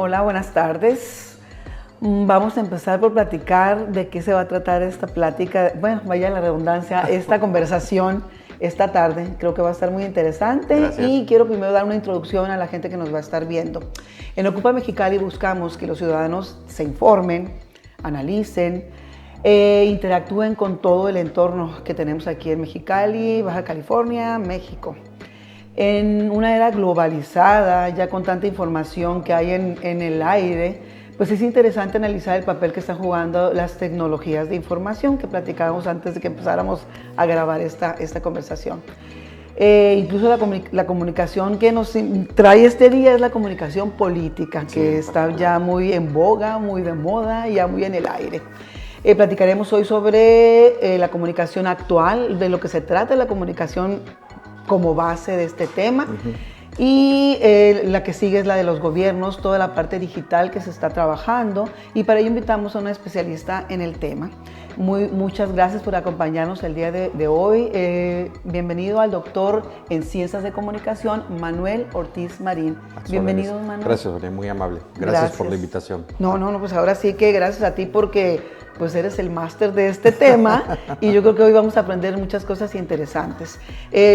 Hola, buenas tardes. Vamos a empezar por platicar de qué se va a tratar esta plática, bueno, vaya la redundancia, esta conversación esta tarde. Creo que va a estar muy interesante. Gracias. Y quiero primero dar una introducción a la gente que nos va a estar viendo. En Ocupa Mexicali buscamos que los ciudadanos se informen, analicen, interactúen con todo el entorno que tenemos aquí en Mexicali, Baja California, México. En una era globalizada, ya con tanta información que hay en el aire, pues es interesante analizar el papel que están jugando las tecnologías de información que platicábamos antes de que empezáramos a grabar esta conversación. Incluso la comunicación que nos trae este día es la comunicación política, que está ya muy en boga, muy de moda y ya muy en el aire. Platicaremos hoy sobre la comunicación actual, de lo que se trata la comunicación como base de este tema. Y la que sigue es la de los gobiernos, toda la parte digital que se está trabajando, y para ello invitamos a una especialista en el tema. Muchas gracias por acompañarnos el día de hoy. Bienvenido al doctor en Ciencias de Comunicación, Manuel Ortiz Marín. Bienvenido, Manuel. Gracias, Sonia, muy amable. Gracias por la invitación. No, pues ahora sí que gracias a ti porque pues eres el máster de este tema y yo creo que hoy vamos a aprender muchas cosas interesantes.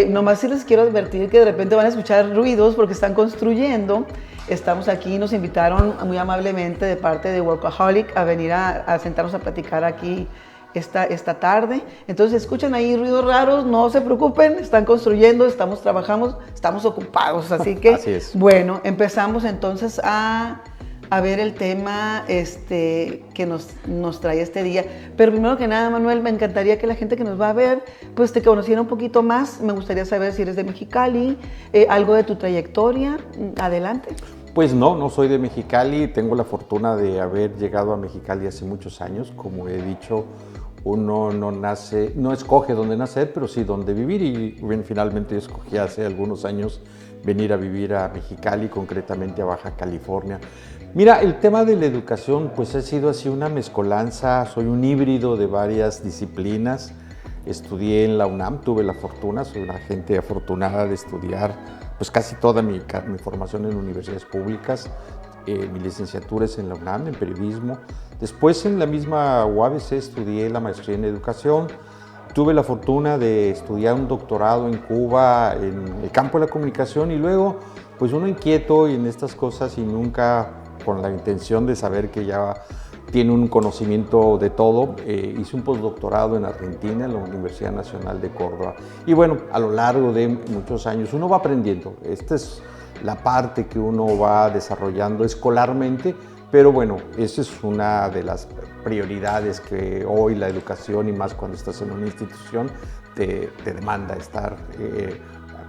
Nomás sí les quiero advertir que de repente van a escuchar ruidos porque están construyendo. Estamos aquí, nos invitaron muy amablemente de parte de Workaholic a venir a sentarnos a platicar aquí esta tarde. Entonces, escuchan ahí ruidos raros, no se preocupen, están construyendo, estamos trabajando, estamos ocupados. Así que, así es. Bueno, empezamos entonces a ver el tema que nos trae este día. Pero primero que nada, Manuel, me encantaría que la gente que nos va a ver, pues te conociera un poquito más. Me gustaría saber si eres de Mexicali, algo de tu trayectoria. Adelante. Pues no soy de Mexicali, tengo la fortuna de haber llegado a Mexicali hace muchos años. Como he dicho, uno no escoge dónde nacer, pero sí dónde vivir, y bien, finalmente escogí hace algunos años venir a vivir a Mexicali, concretamente a Baja California. Mira, el tema de la educación pues ha sido así una mezcolanza, soy un híbrido de varias disciplinas. Estudié en la UNAM, tuve la fortuna, soy una gente afortunada de estudiar pues casi toda mi formación en universidades públicas. Mi licenciatura es en la UNAM, en periodismo. Después en la misma UABC estudié la maestría en educación. Tuve la fortuna de estudiar un doctorado en Cuba en el campo de la comunicación, y luego pues uno inquieto en estas cosas y nunca con la intención de saber que ya tiene un conocimiento de todo, hice un postdoctorado en Argentina, en la Universidad Nacional de Córdoba. Y bueno, a lo largo de muchos años uno va aprendiendo. Esta es la parte que uno va desarrollando escolarmente, pero bueno, esa es una de las prioridades que hoy la educación, y más cuando estás en una institución, te demanda estar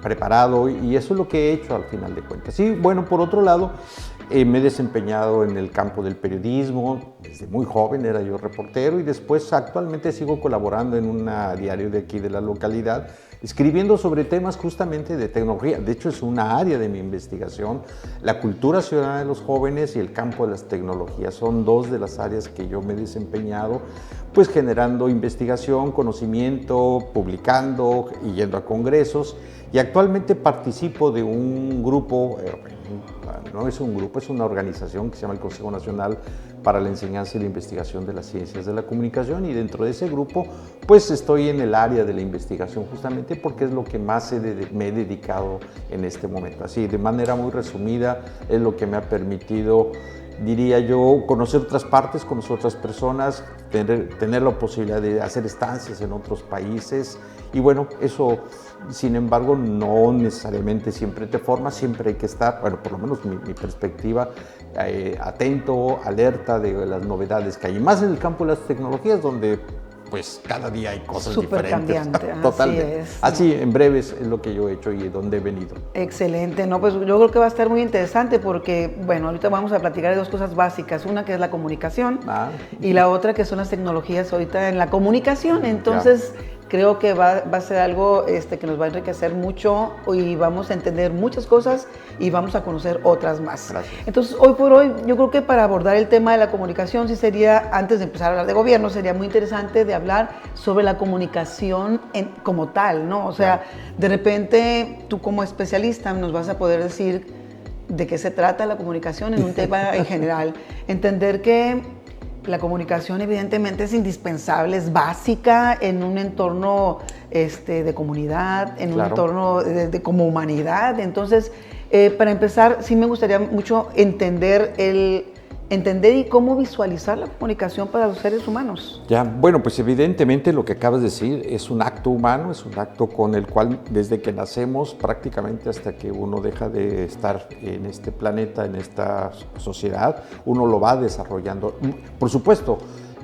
preparado, y eso es lo que he hecho al final de cuentas. Y bueno, por otro lado, me he desempeñado en el campo del periodismo, desde muy joven era yo reportero, y después actualmente sigo colaborando en un diario de aquí de la localidad, escribiendo sobre temas justamente de tecnología. De hecho, es una área de mi investigación. La cultura ciudadana de los jóvenes y el campo de las tecnologías son dos de las áreas que yo me he desempeñado, pues generando investigación, conocimiento, publicando y yendo a congresos. Y actualmente participo de un grupo, no es un grupo, es una organización que se llama el Consejo Nacional para la Enseñanza y la Investigación de las Ciencias de la Comunicación, y dentro de ese grupo pues estoy en el área de la investigación, justamente porque es lo que más me he dedicado en este momento. Así, de manera muy resumida, es lo que me ha permitido, diría yo, conocer otras partes, conocer otras personas, tener la posibilidad de hacer estancias en otros países. Y bueno, eso, sin embargo, no necesariamente siempre te forma, siempre hay que estar, bueno, por lo menos mi perspectiva, atento, alerta de las novedades que hay, y más en el campo de las tecnologías, donde pues cada día hay cosas Súper diferentes. Cambiante. Totalmente. Así, en breves, es lo que yo he hecho y donde he venido. Excelente, no, pues yo creo que va a estar muy interesante porque, bueno, ahorita vamos a platicar de dos cosas básicas, una que es la comunicación y la otra que son las tecnologías ahorita en la comunicación. Entonces, creo que va a ser algo que nos va a enriquecer mucho y vamos a entender muchas cosas y vamos a conocer otras más. Gracias. Entonces, hoy por hoy, yo creo que para abordar el tema de la comunicación, sí sería, antes de empezar a hablar de gobierno, sería muy interesante de hablar sobre la comunicación como tal, ¿no? O sea, de repente, tú como especialista nos vas a poder decir de qué se trata la comunicación en un tema en general. Entender que la comunicación evidentemente es indispensable, es básica en un entorno de comunidad, en un entorno como humanidad. Entonces, para empezar, sí me gustaría mucho entender y cómo visualizar la comunicación para los seres humanos. Ya, bueno, pues evidentemente lo que acabas de decir es un acto humano, es un acto con el cual desde que nacemos prácticamente hasta que uno deja de estar en este planeta, en esta sociedad, uno lo va desarrollando. Por supuesto,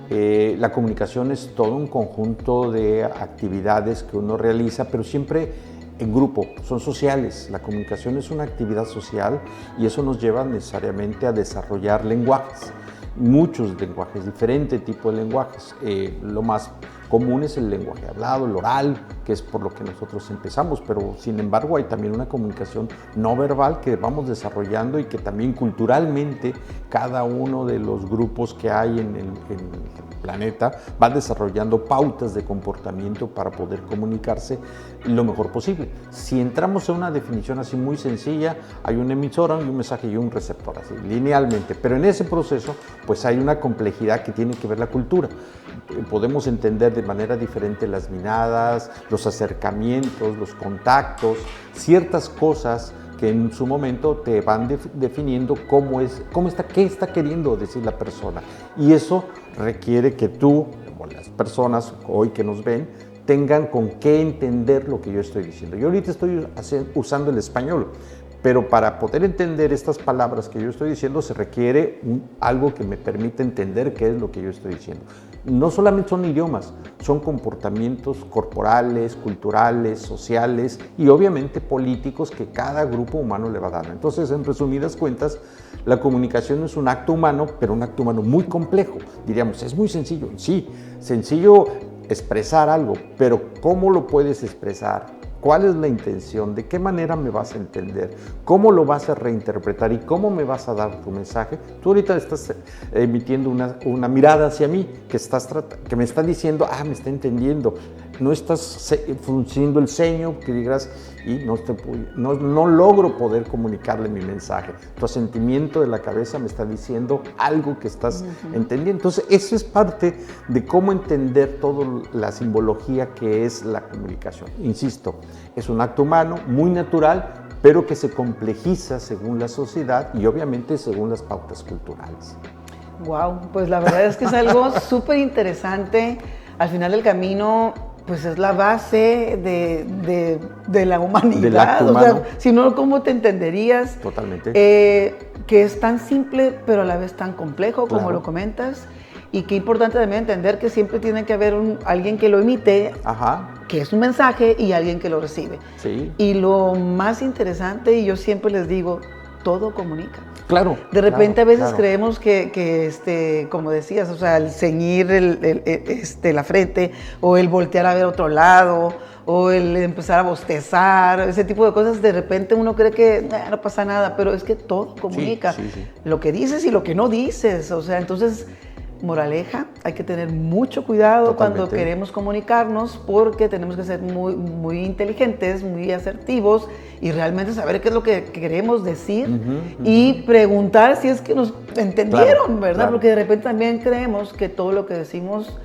la comunicación es todo un conjunto de actividades que uno realiza, pero siempre en grupo, son sociales. La comunicación es una actividad social y eso nos lleva necesariamente a desarrollar lenguajes, muchos lenguajes, diferente tipo de lenguajes. Lo más común es el lenguaje hablado, el oral, que es por lo que nosotros empezamos, pero sin embargo hay también una comunicación no verbal que vamos desarrollando y que también culturalmente cada uno de los grupos que hay en el planeta va desarrollando pautas de comportamiento para poder comunicarse lo mejor posible. Si entramos en una definición así muy sencilla, hay una emisora, un mensaje y un receptor, así linealmente, pero en ese proceso pues hay una complejidad que tiene que ver la cultura. Podemos entender de manera diferente las miradas, los acercamientos, los contactos, ciertas cosas que en su momento te van definiendo qué está queriendo decir la persona. Y eso requiere que tú, o las personas hoy que nos ven, tengan con qué entender lo que yo estoy diciendo. Yo ahorita estoy usando el español, pero para poder entender estas palabras que yo estoy diciendo se requiere algo que me permita entender qué es lo que yo estoy diciendo. No solamente son idiomas, son comportamientos corporales, culturales, sociales y obviamente políticos que cada grupo humano le va dando. Entonces, en resumidas cuentas, la comunicación es un acto humano, pero un acto humano muy complejo. Diríamos, es muy sencillo. Sí, sencillo expresar algo, pero ¿cómo lo puedes expresar? ¿Cuál es la intención? ¿De qué manera me vas a entender? ¿Cómo lo vas a reinterpretar? ¿Y cómo me vas a dar tu mensaje? Tú ahorita estás emitiendo una mirada hacia mí que me está diciendo, me está entendiendo. No estás frunciendo el ceño, que digas, y no logro poder comunicarle mi mensaje. Tu asentimiento de la cabeza me está diciendo algo que estás entendiendo. Entonces, eso es parte de cómo entender toda la simbología que es la comunicación. Insisto, es un acto humano muy natural, pero que se complejiza según la sociedad y obviamente según las pautas culturales. Wow, pues la verdad es que es algo súper interesante. Al final del camino, pues es la base de la humanidad. Del acto humano. O sea, si no, ¿cómo te entenderías? Totalmente. Que es tan simple, pero a la vez tan complejo, como lo comentas. Y qué importante también entender que siempre tiene que haber alguien que lo emite, que es un mensaje, y alguien que lo recibe. Sí. Y lo más interesante, y yo siempre les digo, todo comunica. Claro. De repente a veces creemos que como decías, o sea, el ceñir la frente, o el voltear a ver otro lado, o el empezar a bostezar, ese tipo de cosas, de repente uno cree que no pasa nada, pero es que todo comunica. Sí. Lo que dices y lo que no dices, o sea, entonces... Moraleja, hay que tener mucho cuidado cuando queremos comunicarnos porque tenemos que ser muy, muy inteligentes, muy asertivos y realmente saber qué es lo que queremos decir y preguntar si es que nos entendieron, ¿verdad? Claro. Porque de repente también creemos que todo lo que decimos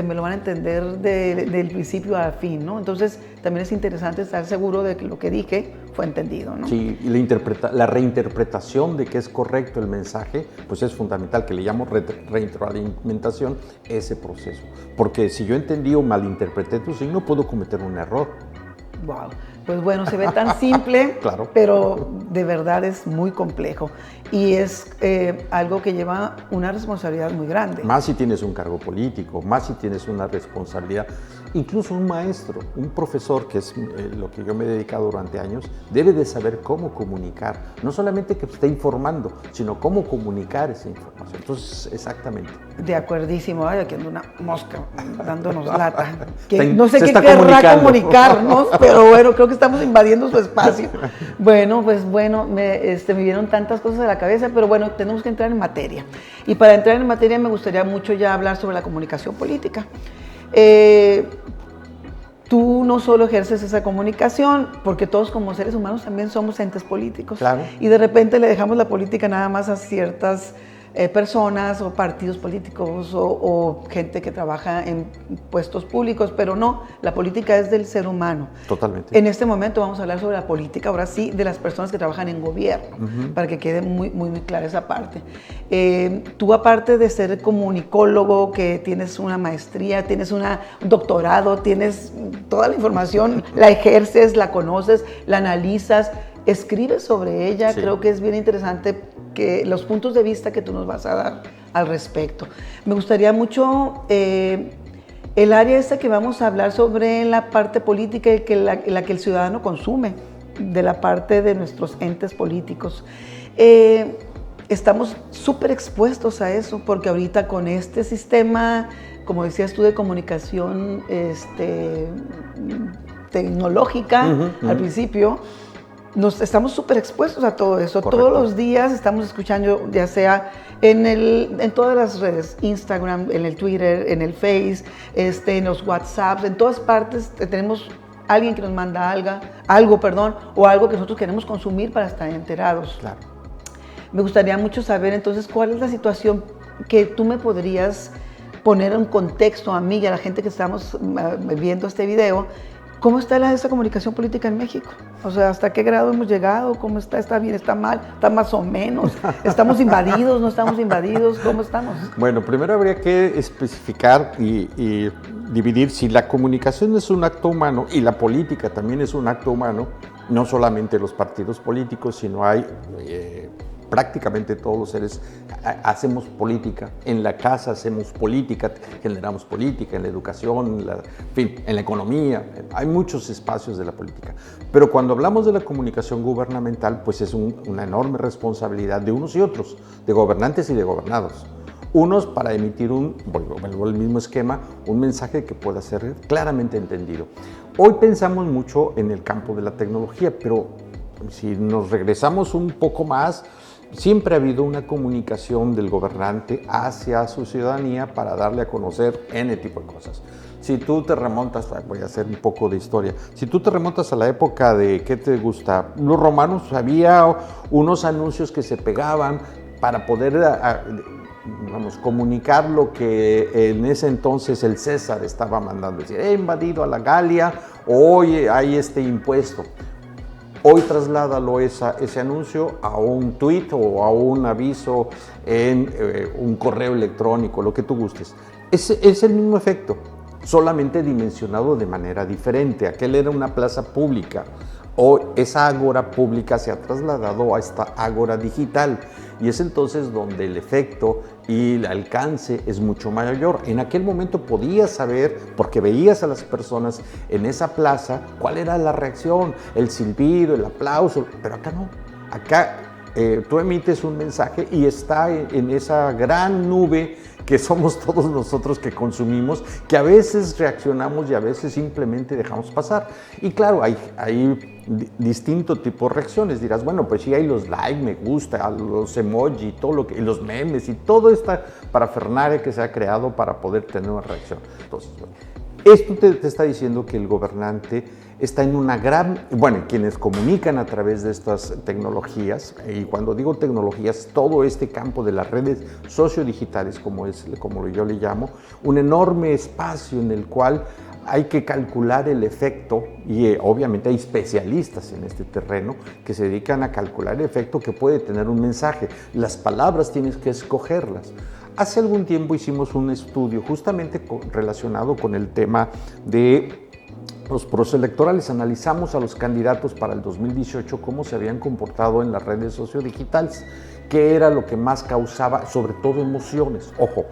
me lo van a entender del principio al fin, ¿no? Entonces también es interesante estar seguro de que lo que dije fue entendido, ¿no? Sí, y la reinterpretación de que es correcto el mensaje, pues es fundamental, que le llamo retroalimentación, ese proceso. Porque si yo entendí o malinterpreté tu signo, puedo cometer un error. Wow. Pues bueno, se ve tan simple, pero de verdad es muy complejo y es algo que lleva una responsabilidad muy grande. Más si tienes un cargo político, más si tienes una responsabilidad. Incluso un maestro, un profesor, que es lo que yo me he dedicado durante años, debe de saber cómo comunicar. No solamente que esté informando, sino cómo comunicar esa información. Entonces, exactamente. De acuerdísimo. Ay, aquí anda una mosca dándonos lata. No sé qué querrá comunicarnos, pero bueno, creo que estamos invadiendo su espacio. Bueno, pues bueno, me vinieron tantas cosas a la cabeza, pero bueno, tenemos que entrar en materia. Y para entrar en materia me gustaría mucho ya hablar sobre la comunicación política. tú no solo ejerces esa comunicación, porque todos como seres humanos también somos entes políticos. Claro. Y de repente le dejamos la política nada más a ciertas personas o partidos políticos o gente que trabaja en puestos públicos, pero no, la política es del ser humano. Totalmente. En este momento vamos a hablar sobre la política, ahora sí, de las personas que trabajan en gobierno, para que quede muy, muy, muy clara esa parte. Tú, aparte de ser comunicólogo, que tienes una maestría, tienes un doctorado, tienes toda la información, la ejerces, la conoces, la analizas, escribes sobre ella. Sí. Creo que es bien interesante que los puntos de vista que tú nos vas a dar al respecto. Me gustaría mucho el área esta que vamos a hablar sobre la parte política y la que el ciudadano consume, de la parte de nuestros entes políticos. Estamos súper expuestos a eso, porque ahorita con este sistema, como decías tú, de comunicación tecnológica, al principio, estamos súper expuestos a todo eso. Correcto. Todos los días estamos escuchando, ya sea en todas las redes, Instagram, en el Twitter, en el Face, en los WhatsApps, en todas partes tenemos alguien que nos manda algo, o algo que nosotros queremos consumir para estar enterados. Claro. Me gustaría mucho saber entonces cuál es la situación que tú me podrías poner en contexto a mí y a la gente que estamos viendo este video. ¿Cómo está esa comunicación política en México? O sea, ¿hasta qué grado hemos llegado? ¿Cómo está? ¿Está bien? ¿Está mal? ¿Está más o menos? ¿Estamos invadidos? ¿No estamos invadidos? ¿Cómo estamos? Bueno, primero habría que especificar y dividir si la comunicación es un acto humano y la política también es un acto humano, no solamente los partidos políticos, sino hay prácticamente todos los seres hacemos política. En la casa hacemos política, generamos política, en la educación, en la economía. Hay muchos espacios de la política. Pero cuando hablamos de la comunicación gubernamental, pues es una enorme responsabilidad de unos y otros, de gobernantes y de gobernados. Unos para emitir vuelvo al mismo esquema, un mensaje que pueda ser claramente entendido. Hoy pensamos mucho en el campo de la tecnología, pero si nos regresamos un poco más, siempre ha habido una comunicación del gobernante hacia su ciudadanía para darle a conocer N tipo de cosas. Si tú te remontas, voy a hacer un poco de historia, si tú te remontas a la época de, ¿qué te gusta? Los romanos, había unos anuncios que se pegaban para poder comunicar lo que en ese entonces el César estaba mandando, decir, he invadido a la Galia, hoy hay este impuesto. Hoy trasládalo ese anuncio a un tweet o a un aviso en un correo electrónico, lo que tú gustes. Es el mismo efecto, solamente dimensionado de manera diferente. Aquel era una plaza pública. Hoy esa ágora pública se ha trasladado a esta ágora digital y es entonces donde el efecto y el alcance es mucho mayor. En aquel momento podías saber, porque veías a las personas en esa plaza, cuál era la reacción, el silbido, el aplauso, pero acá no. Acá tú emites un mensaje y está en esa gran nube que somos todos nosotros que consumimos, que a veces reaccionamos y a veces simplemente dejamos pasar. Y claro, hay distinto tipo de reacciones. Dirás, bueno, pues sí hay los like, me gusta, los emoji, y los memes y toda esta parafernalia que se ha creado para poder tener una reacción. Entonces, bueno, esto te está diciendo que el gobernante está en una quienes comunican a través de estas tecnologías, y cuando digo tecnologías, todo este campo de las redes sociodigitales, como yo le llamo, un enorme espacio en el cual hay que calcular el efecto, y obviamente hay especialistas en este terreno que se dedican a calcular el efecto que puede tener un mensaje. Las palabras tienes que escogerlas. Hace algún tiempo hicimos un estudio justamente relacionado con el tema de los procesos electorales. Analizamos a los candidatos para el 2018, cómo se habían comportado en las redes sociodigitales, qué era lo que más causaba, sobre todo, emociones. Ojo,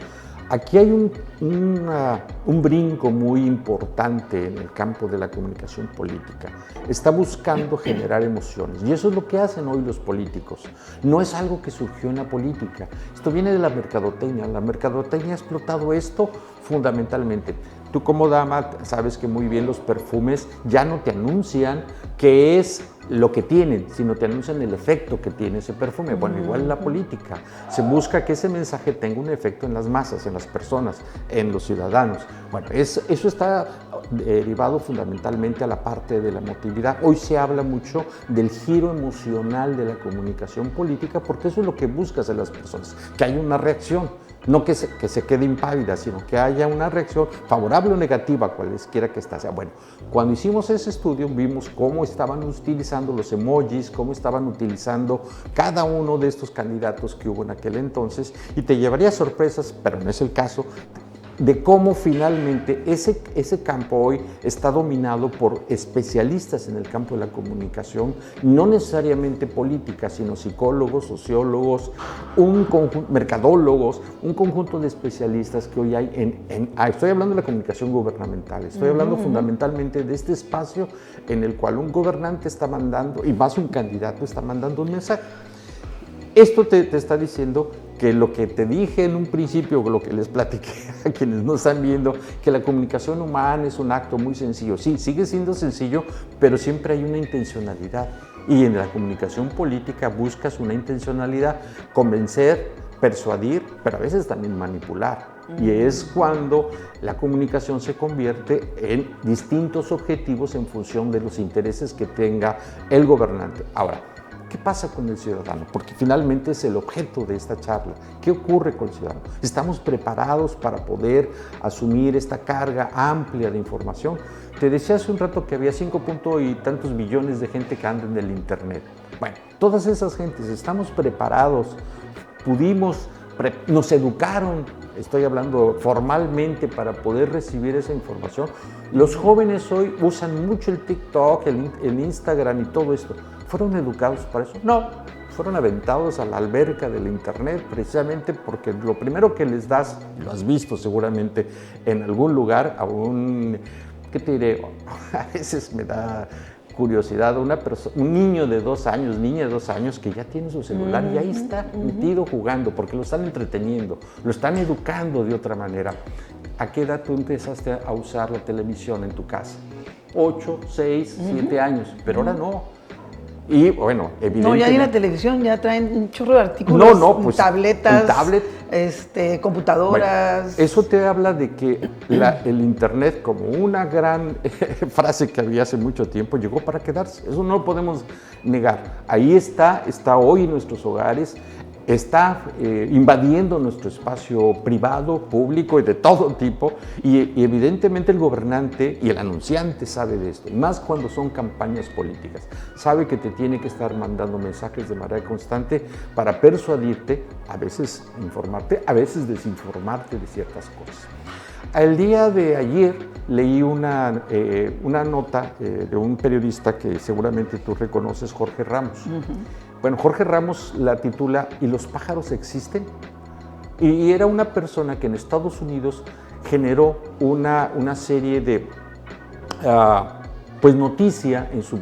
aquí hay un brinco muy importante en el campo de la comunicación política. Está buscando generar emociones y eso es lo que hacen hoy los políticos. No es algo que surgió en la política. Esto viene de la mercadotecnia. La mercadotecnia ha explotado esto fundamentalmente. Tú como dama sabes que muy bien los perfumes ya no te anuncian que es lo que tienen, sino te anuncian el efecto que tiene ese perfume. Bueno, igual en la política. Se busca que ese mensaje tenga un efecto en las masas, en las personas, en los ciudadanos. Bueno, eso está derivado fundamentalmente a la parte de la emotividad. Hoy se habla mucho del giro emocional de la comunicación política, porque eso es lo que buscas en las personas, que haya una reacción. No que se quede impávida, sino que haya una reacción favorable o negativa, cualesquiera que sea. Bueno, cuando hicimos ese estudio vimos cómo estaban utilizando los emojis, cómo estaban utilizando cada uno de estos candidatos que hubo en aquel entonces, y te llevaría sorpresas, pero no es el caso, de cómo finalmente ese campo hoy está dominado por especialistas en el campo de la comunicación, no necesariamente política, sino psicólogos, sociólogos, mercadólogos, un conjunto de especialistas que hoy hay estoy hablando de la comunicación gubernamental, estoy hablando fundamentalmente de este espacio en el cual un gobernante está mandando, y más un candidato está mandando un mensaje. Esto te está diciendo que lo que te dije en un principio, lo que les platiqué a quienes nos están viendo, que la comunicación humana es un acto muy sencillo. Sí, sigue siendo sencillo, pero siempre hay una intencionalidad. Y en la comunicación política buscas una intencionalidad, convencer, persuadir, pero a veces también manipular. Y es cuando la comunicación se convierte en distintos objetivos en función de los intereses que tenga el gobernante. Ahora, ¿qué pasa con el ciudadano? Porque finalmente es el objeto de esta charla. ¿Qué ocurre con el ciudadano? ¿Estamos preparados para poder asumir esta carga amplia de información? Te decía hace un rato que había 5 y tantos millones de gente que anda en el Internet. Bueno, todas esas gentes, ¿estamos preparados? Nos educaron, estoy hablando formalmente, para poder recibir esa información. Los jóvenes hoy usan mucho el TikTok, el Instagram y todo esto. ¿Fueron educados para eso? No, fueron aventados a la alberca del Internet precisamente porque lo primero que les das, lo has visto seguramente en algún lugar, ¿qué te diré? A veces me da curiosidad, un niño de 2 años, niña de 2 años que ya tiene su celular y ahí está metido jugando porque lo están entreteniendo, lo están educando de otra manera. ¿A qué edad tú empezaste a usar la televisión en tu casa? 8, 6, 7 años, pero ahora no. Y bueno, evidentemente... No, ya en la televisión ya traen un chorro de artículos, pues, tabletas, computadoras. Bueno, eso te habla de que el Internet, como una gran frase que había hace mucho tiempo, llegó para quedarse. Eso no lo podemos negar. Ahí está hoy en nuestros hogares, está invadiendo nuestro espacio privado, público y de todo tipo, y evidentemente el gobernante y el anunciante sabe de esto, y más cuando son campañas políticas. Sabe que te tiene que estar mandando mensajes de manera constante para persuadirte, a veces informarte, a veces desinformarte de ciertas cosas. El día de ayer leí una nota de un periodista que seguramente tú reconoces, Jorge Ramos. Bueno, Jorge Ramos la titula ¿Y los pájaros existen? Y era una persona que en Estados Unidos generó una serie de noticia en su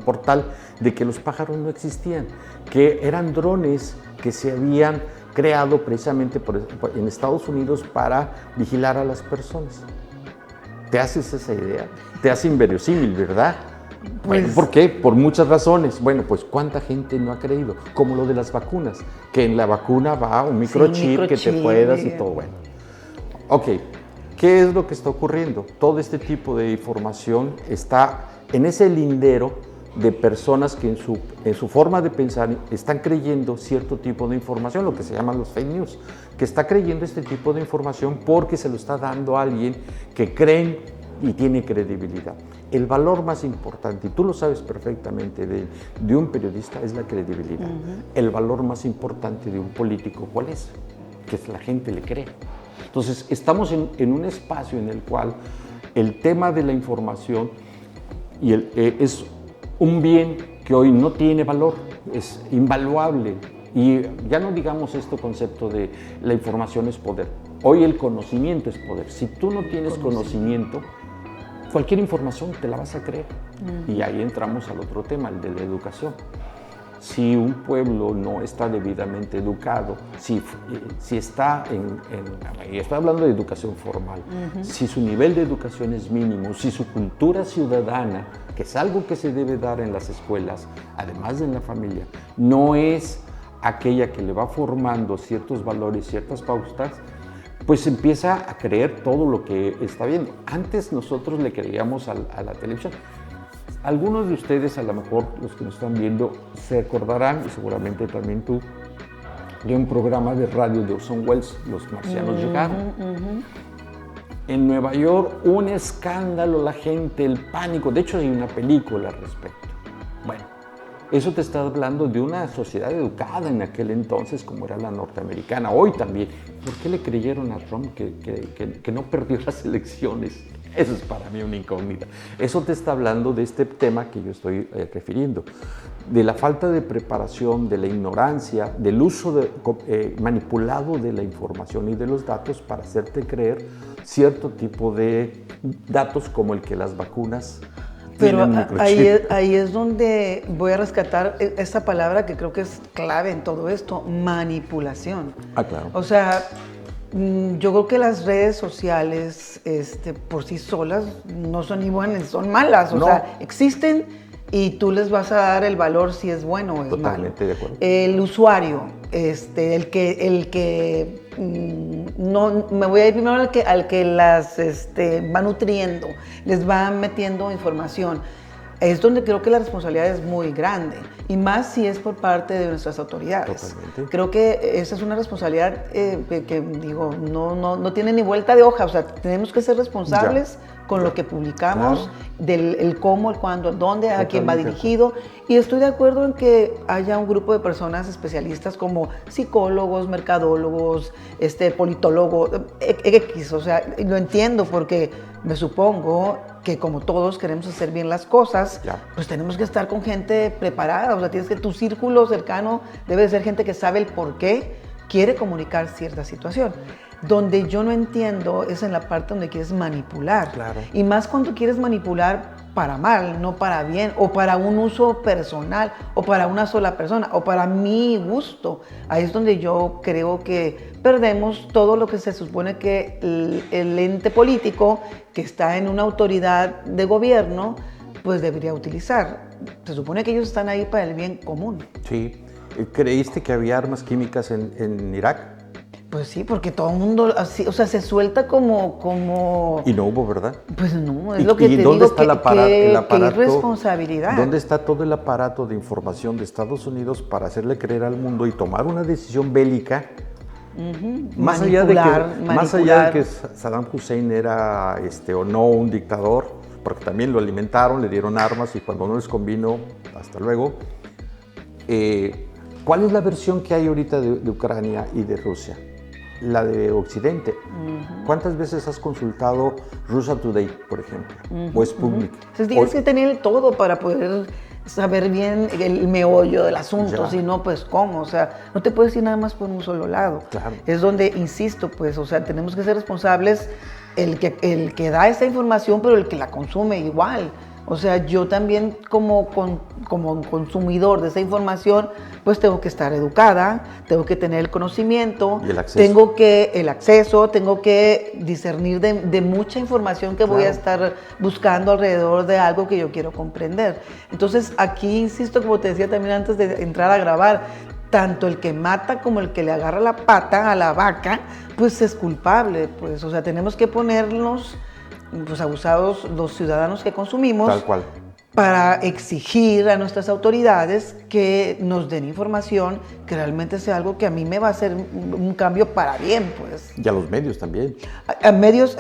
portal de que los pájaros no existían, que eran drones que se habían creado precisamente en Estados Unidos para vigilar a las personas. ¿Te haces esa idea? Te hace inverosímil, ¿verdad? Bueno, ¿por qué? Por muchas razones. Bueno, pues ¿cuánta gente no ha creído? Como lo de las vacunas, que en la vacuna va un microchip que te puedas y todo. Bueno, ok, ¿qué es lo que está ocurriendo? Todo este tipo de información está en ese lindero de personas que en su forma de pensar están creyendo cierto tipo de información, lo que se llaman los fake news, que está creyendo este tipo de información porque se lo está dando a alguien que creen y tiene credibilidad. El valor más importante, y tú lo sabes perfectamente, de un periodista es la credibilidad. El valor más importante de un político, ¿cuál es? Que la gente le cree. Entonces, estamos en un espacio en el cual el tema de la información es un bien que hoy no tiene valor, es invaluable. Y ya no digamos este concepto de la información es poder. Hoy el conocimiento es poder. Si tú no tienes conocimiento, cualquier información te la vas a creer. Y ahí entramos al otro tema, el de la educación. si un pueblo no está debidamente educado, si está y estoy hablando de educación formal, si su nivel de educación es mínimo, si su cultura ciudadana, que es algo que se debe dar en las escuelas, además de en la familia, no es aquella que le va formando ciertos valores, ciertas pautas, pues empieza a creer todo lo que está viendo. Antes nosotros le creíamos a la televisión. Algunos de ustedes, a lo mejor los que nos están viendo, se acordarán, y seguramente también tú, de un programa de radio de Orson Welles, Los marcianos llegaron. En Nueva York, un escándalo, la gente, el pánico. De hecho, hay una película al respecto. Bueno, eso te está hablando de una sociedad educada en aquel entonces, como era la norteamericana, hoy también. ¿Por qué le creyeron a Trump que no perdió las elecciones? Eso es para mí una incógnita. Eso te está hablando de este tema que yo estoy refiriendo, de la falta de preparación, de la ignorancia, del uso manipulado de la información y de los datos para hacerte creer cierto tipo de datos como el que las vacunas. Pero ahí es donde voy a rescatar esta palabra que creo que es clave en todo esto, manipulación. Claro. O sea, yo creo que las redes sociales por sí solas no son ni buenas, son malas. O sea, existen y tú les vas a dar el valor si es bueno o es malo. Totalmente de acuerdo. El usuario, el que no, me voy a ir primero al que las va nutriendo, les va metiendo información. Es donde creo que la responsabilidad es muy grande, y más si es por parte de nuestras autoridades. Totalmente. Creo que esa es una responsabilidad que digo, no tiene ni vuelta de hoja. O sea, tenemos que ser responsables con lo que publicamos, del el cómo, el cuándo, el dónde, a quién va dirigido. Y estoy de acuerdo en que haya un grupo de personas especialistas como psicólogos, mercadólogos, politólogos, X. O sea, lo entiendo porque me supongo que como todos queremos hacer bien las cosas, pues tenemos que estar con gente preparada. O sea, tu círculo cercano debe de ser gente que sabe el por qué quiere comunicar cierta situación. Donde yo no entiendo es en la parte donde quieres manipular. Claro. Y más cuando quieres manipular para mal, no para bien, o para un uso personal, o para una sola persona, o para mi gusto. Ahí es donde yo creo que perdemos todo lo que se supone que el ente político que está en una autoridad de gobierno, pues debería utilizar. Se supone que ellos están ahí para el bien común. Sí. ¿Creíste que había armas químicas en Irak? Pues sí, porque todo el mundo así, o sea, se suelta como... Y no hubo, ¿verdad? Pues no, es lo que te digo, ¿dónde está el aparato? Qué irresponsabilidad. ¿Dónde está todo el aparato de información de Estados Unidos para hacerle creer al mundo y tomar una decisión bélica? Más allá de que Saddam Hussein era o no un dictador, porque también lo alimentaron, le dieron armas y cuando no les convino, hasta luego. ¿Cuál es la versión que hay ahorita de Ucrania y de Rusia? La de Occidente. ¿Cuántas veces has consultado Russia Today, por ejemplo? O Sputnik. Entonces tienes que tener todo para poder saber bien el meollo del asunto, si no, pues ¿cómo? O sea, no te puedes ir nada más por un solo lado. Claro. Es donde, insisto, pues, o sea, tenemos que ser responsables el que da esa información, pero el que la consume igual. O sea, yo también como consumidor de esa información, pues tengo que estar educada, tengo que tener el conocimiento, y el acceso. Tengo que discernir de mucha información que voy a estar buscando alrededor de algo que yo quiero comprender. Entonces, aquí insisto, como te decía también antes de entrar a grabar, tanto el que mata como el que le agarra la pata a la vaca, pues es culpable, pues, o sea, tenemos que ponernos pues abusados los ciudadanos que consumimos. Tal cual. Para exigir a nuestras autoridades que nos den información que realmente sea algo que a mí me va a hacer un cambio para bien, pues. Y a los medios también. A medios,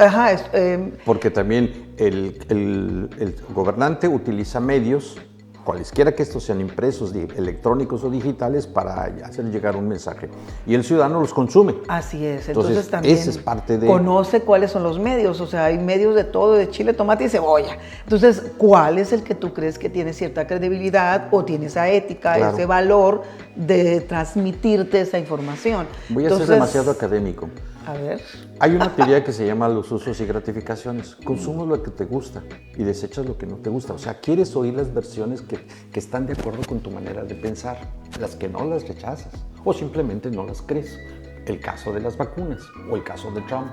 porque también el gobernante utiliza medios, cualesquiera que estos sean impresos, electrónicos o digitales, para hacer llegar un mensaje. Y el ciudadano los consume. Así es. Entonces también esa es parte de... conoce cuáles son los medios. O sea, hay medios de todo, de chile, tomate y cebolla. Entonces, ¿cuál es el que tú crees que tiene cierta credibilidad o tiene esa ética, ese valor de transmitirte esa información? Voy a ser demasiado académico. A ver. Hay una teoría que se llama los usos y gratificaciones. Consumes lo que te gusta y desechas lo que no te gusta. O sea, quieres oír las versiones que están de acuerdo con tu manera de pensar. Las que no las rechazas o simplemente no las crees. El caso de las vacunas o el caso de Trump.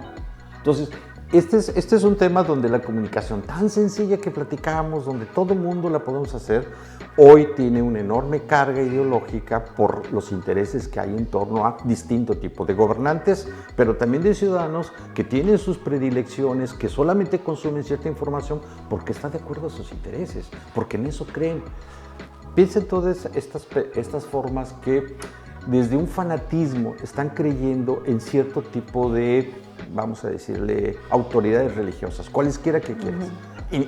Entonces, este es un tema donde la comunicación tan sencilla que platicamos, donde todo el mundo la podemos hacer, hoy tiene una enorme carga ideológica por los intereses que hay en torno a distinto tipo de gobernantes, pero también de ciudadanos que tienen sus predilecciones, que solamente consumen cierta información porque está de acuerdo a sus intereses, porque en eso creen. Piensa en todas estas formas que desde un fanatismo están creyendo en cierto tipo de, vamos a decirle, autoridades religiosas, cualesquiera que quieras.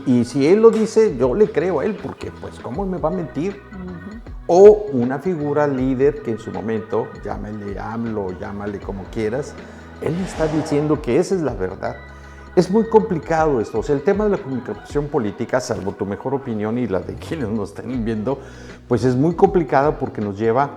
Y si él lo dice, yo le creo a él, porque pues ¿cómo me va a mentir? O una figura líder que en su momento, llámale AMLO, llámale como quieras, él está diciendo que esa es la verdad. Es muy complicado esto, o sea, el tema de la comunicación política, salvo tu mejor opinión y la de quienes nos estén viendo, pues es muy complicada porque nos lleva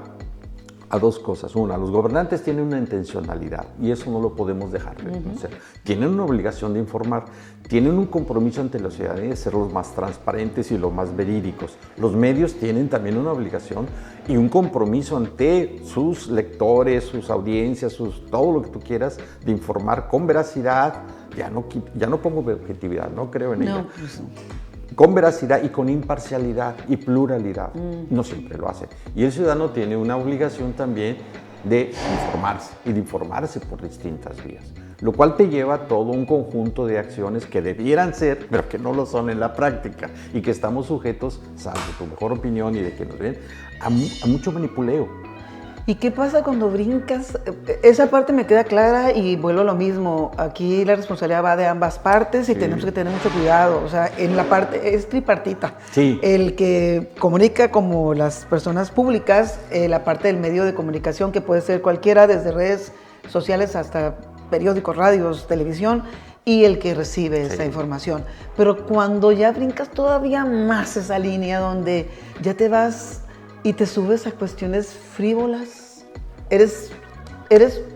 a dos cosas. Una, los gobernantes tienen una intencionalidad y eso no lo podemos dejar de reconocer. Tienen una obligación de informar, tienen un compromiso ante la ciudadanía de ser los más transparentes y los más verídicos. Los medios tienen también una obligación y un compromiso ante sus lectores, sus audiencias, todo lo que tú quieras, de informar con veracidad. Ya no pongo objetividad, no creo en ella. Pues, Con veracidad y con imparcialidad y pluralidad. No siempre lo hace. Y el ciudadano tiene una obligación también de informarse y de informarse por distintas vías. Lo cual te lleva a todo un conjunto de acciones que debieran ser, pero que no lo son en la práctica y que estamos sujetos, salvo tu mejor opinión y de que nos ven, a mucho manipuleo. ¿Y qué pasa cuando brincas? Esa parte me queda clara y vuelvo a lo mismo. Aquí la responsabilidad va de ambas partes y tenemos que tener mucho cuidado. O sea, en la parte es tripartita. Sí. El que comunica como las personas públicas, la parte del medio de comunicación que puede ser cualquiera, desde redes sociales hasta periódicos, radios, televisión, y el que recibe esa información. Pero cuando ya brincas todavía más esa línea donde ya te vas y te subes a cuestiones frívolas. Eres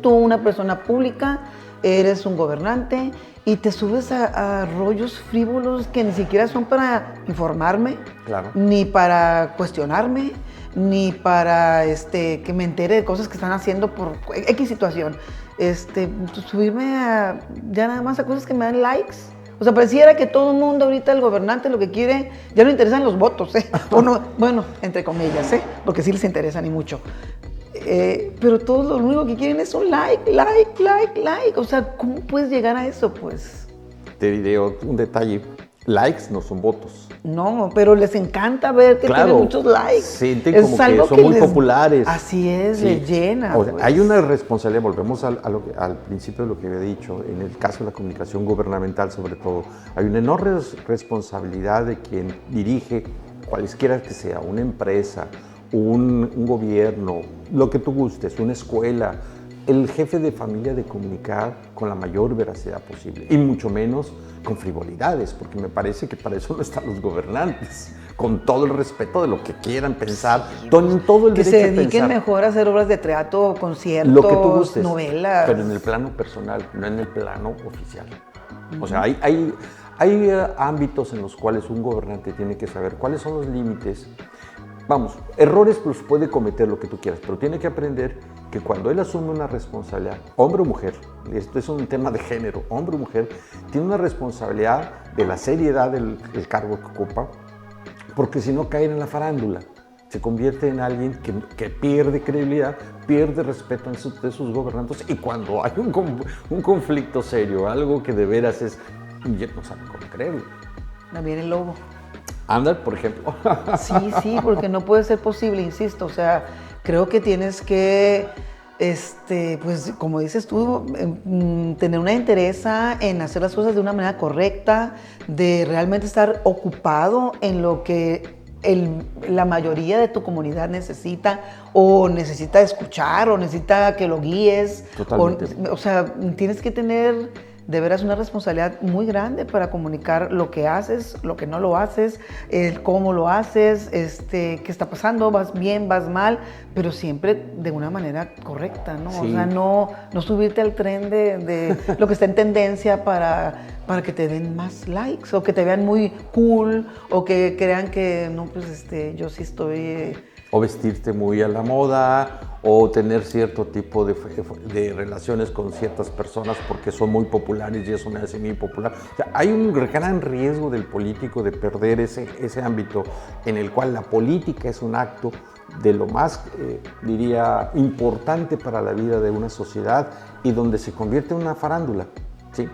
tú una persona pública, eres un gobernante y te subes a rollos frívolos que ni siquiera son para informarme, ni para cuestionarme, ni para que me entere de cosas que están haciendo por X situación. Subirme ya nada más a cosas que me dan likes. O sea, pareciera que todo el mundo ahorita, el gobernante, lo que quiere, ya no interesan los votos, O no, bueno, entre comillas, porque sí les interesan y mucho. Pero todos lo único que quieren es un like. O sea, ¿cómo puedes llegar a eso, pues? Te diré un detalle. Likes no son votos. No, pero les encanta ver que tienen muchos likes. Sienten como que son muy populares. Así es, les llena. O sea, hay una responsabilidad, volvemos al principio de lo que había dicho, en el caso de la comunicación gubernamental sobre todo, hay una enorme responsabilidad de quien dirige, cualesquiera que sea, una empresa, un gobierno, lo que tú gustes, una escuela, el jefe de familia, de comunicar con la mayor veracidad posible y mucho menos con frivolidades, porque me parece que para eso no están los gobernantes, con todo el respeto de lo que quieran pensar, todo el derecho a pensar. Que se dediquen mejor a hacer obras de teatro, conciertos, lo que tú gustes, novelas. pero en el plano personal, no en el plano oficial. O sea, hay ámbitos en los cuales un gobernante tiene que saber cuáles son los límites. Vamos, errores los puede cometer lo que tú quieras, pero tiene que aprender que cuando él asume una responsabilidad, hombre o mujer, esto es un tema de género, hombre o mujer, tiene una responsabilidad de la seriedad del cargo que ocupa, porque si no cae en la farándula, se convierte en alguien que pierde credibilidad, pierde respeto de sus gobernantes, y cuando hay un conflicto serio, algo que de veras ya no sabe cómo creerlo. Viene el lobo. Anda, por ejemplo. Sí, porque no puede ser posible, insisto. O sea, creo que tienes que, pues, como dices tú, tener una entereza en hacer las cosas de una manera correcta, de realmente estar ocupado en lo que la mayoría de tu comunidad necesita, o necesita escuchar, o necesita que lo guíes. Totalmente. O sea, tienes que tener de veras una responsabilidad muy grande para comunicar lo que haces, lo que no lo haces, cómo lo haces, qué está pasando, vas bien, vas mal, pero siempre de una manera correcta, ¿no? Sí. O sea, no subirte al tren de lo que está en tendencia para que te den más likes o que te vean muy cool o que crean que, no, pues yo sí estoy... O vestirte muy a la moda, o tener cierto tipo de relaciones con ciertas personas porque son muy populares y eso me hace muy popular. O sea, hay un gran riesgo del político de perder ese ámbito en el cual la política es un acto de lo más, diría, importante para la vida de una sociedad y donde se convierte en una farándula, ¿sí?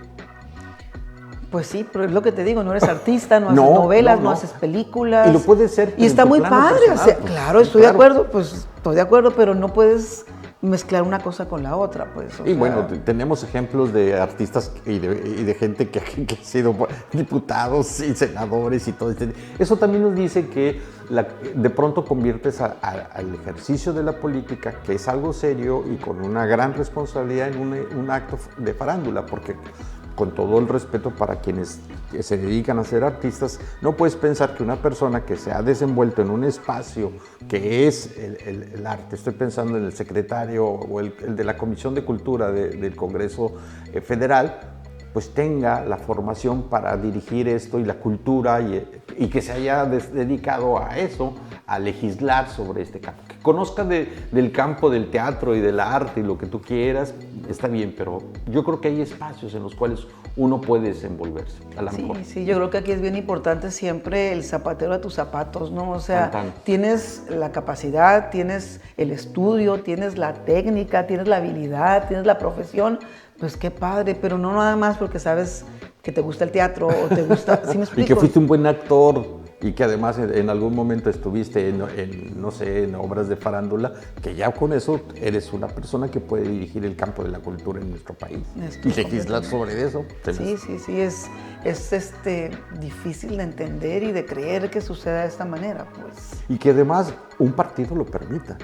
Pues sí, pero es lo que te digo, no eres artista, no haces novelas, no haces películas. Y lo puedes ser. Y está muy padre, personal, o sea, pues, claro, estoy de acuerdo, pues estoy de acuerdo, pero no puedes mezclar una cosa con la otra, pues. Y bueno, tenemos ejemplos de artistas y de gente que ha sido diputados y senadores y todo. Eso también nos dice que de pronto conviertes al ejercicio de la política, que es algo serio y con una gran responsabilidad, en un acto de farándula, porque con todo el respeto para quienes se dedican a ser artistas, no puedes pensar que una persona que se ha desenvuelto en un espacio que es el arte, estoy pensando en el secretario o el de la Comisión de Cultura del Congreso Federal, pues tenga la formación para dirigir esto y la cultura y que se haya dedicado a eso, a legislar sobre este campo. Que conozca del campo del teatro y del arte y lo que tú quieras, está bien, pero yo creo que hay espacios en los cuales uno puede desenvolverse, a lo mejor. Sí, yo creo que aquí es bien importante siempre el zapatero a tus zapatos, ¿no? O sea, tienes la capacidad, tienes el estudio, tienes la técnica, tienes la habilidad, tienes la profesión, pues qué padre, pero no nada más porque sabes que te gusta el teatro o te gusta, ¿sí me explico? Y que fuiste un buen actor. Y que además en algún momento estuviste no sé, en obras de farándula, que ya con eso eres una persona que puede dirigir el campo de la cultura en nuestro país. Y legislar sobre eso. Sí, es difícil de entender y de creer que suceda de esta manera, pues. Y que además un partido lo permita.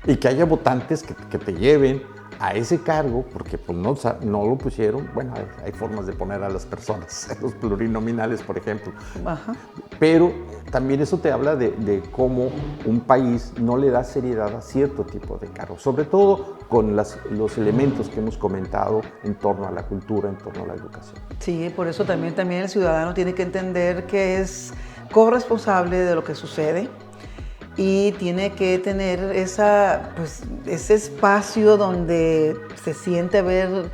Y que haya votantes que te lleven a ese cargo, porque pues no lo pusieron. Bueno, hay formas de poner a las personas, los plurinominales, por ejemplo. Ajá. Pero también eso te habla de cómo un país no le da seriedad a cierto tipo de cargos, sobre todo con los elementos que hemos comentado en torno a la cultura, en torno a la educación. Sí, por eso también el ciudadano tiene que entender que es corresponsable de lo que sucede, y tiene que tener ese espacio donde se siente a ver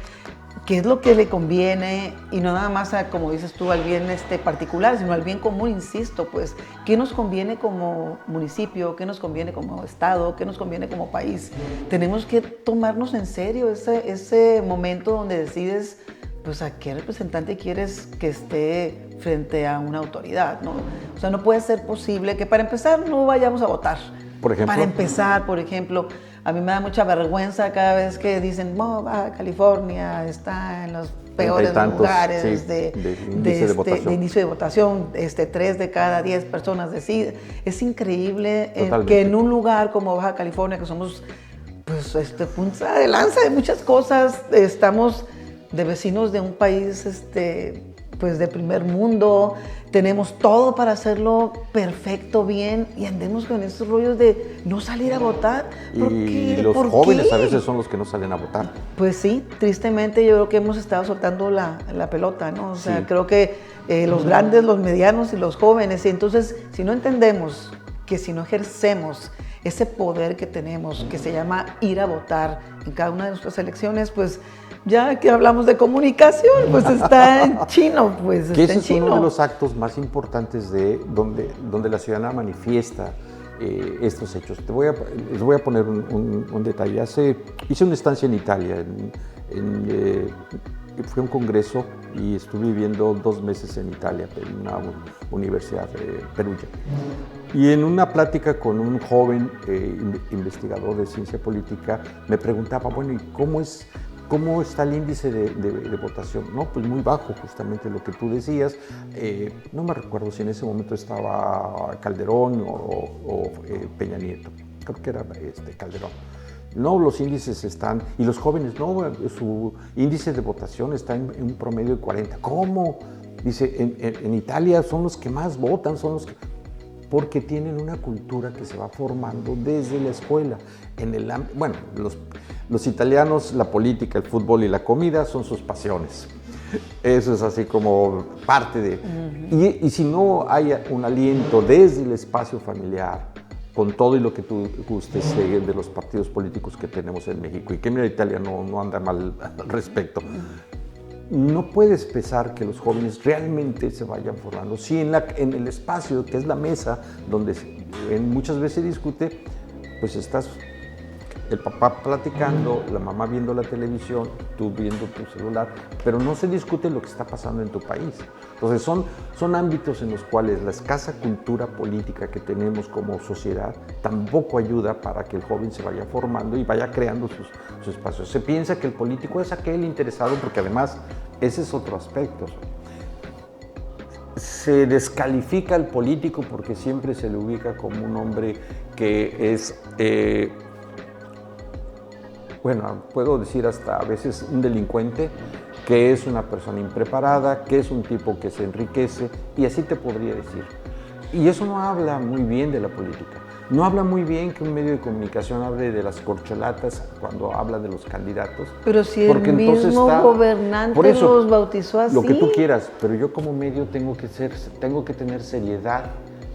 qué es lo que le conviene, y no nada más como dices tú, al bien particular, sino al bien común, insisto, pues, qué nos conviene como municipio, qué nos conviene como estado, qué nos conviene como país. Tenemos que tomarnos en serio ese momento donde decides, pues, a qué representante quieres que esté frente a una autoridad, ¿no? O sea, no puede ser posible que, para empezar, no vayamos a votar. Por ejemplo. Para empezar, por ejemplo, a mí me da mucha vergüenza cada vez que dicen, Baja California está en los peores lugares de inicio de votación. 3 de cada 10 personas deciden. Es increíble que en un lugar como Baja California, que somos, pues, punta de lanza de muchas cosas, estamos de vecinos de un país, pues, de primer mundo, tenemos todo para hacerlo perfecto, bien, y andemos con esos rollos de no salir a votar. Y los jóvenes a veces son los que no salen a votar. Pues sí, tristemente yo creo que hemos estado soltando la pelota, ¿no? O sea, creo que los grandes, los medianos y los jóvenes, y entonces si no entendemos que si no ejercemos ese poder que tenemos, que se llama ir a votar en cada una de nuestras elecciones, pues ya que hablamos de comunicación, pues está en chino, pues que está ese en chino. Es uno de los actos más importantes donde la ciudadana manifiesta estos hechos. Les voy a poner un detalle. Hice una estancia en Italia, fui a un congreso y estuve viviendo 2 meses en Italia, en una universidad de Perugia. Y en una plática con un joven investigador de ciencia política, me preguntaba, bueno, ¿y cómo está el índice de votación? No, pues muy bajo, justamente lo que tú decías. No me recuerdo si en ese momento estaba Calderón o Peña Nieto. Creo que era Calderón. No, los índices están, y los jóvenes, no, su índice de votación está en un promedio de 40. ¿Cómo? Dice, en Italia son los que más votan, son los que... Porque tienen una cultura que se va formando desde la escuela. Bueno, los italianos, la política, el fútbol y la comida son sus pasiones. Eso es así como parte de... Y si no hay un aliento desde el espacio familiar, con todo y lo que tú gustes de los partidos políticos que tenemos en México, y que mira, Italia no anda mal al respecto, no puedes pensar que los jóvenes realmente se vayan formando. Si en el espacio, que es la mesa, donde muchas veces se discute, pues estás el papá platicando, la mamá viendo la televisión, tú viendo tu celular, pero no se discute lo que está pasando en tu país. Entonces son ámbitos en los cuales la escasa cultura política que tenemos como sociedad tampoco ayuda para que el joven se vaya formando y vaya creando sus espacios. Se piensa que el político es aquel interesado, porque además ese es otro aspecto. Se descalifica al político porque siempre se le ubica como un hombre que es... bueno, puedo decir hasta a veces un delincuente, que es una persona impreparada, que es un tipo que se enriquece, y así te podría decir. Y eso no habla muy bien de la política. No habla muy bien que un medio de comunicación hable de las corcholatas cuando habla de los candidatos. Pero si el mismo gobernante los bautizó así. Lo que tú quieras, pero yo como medio tengo que tener seriedad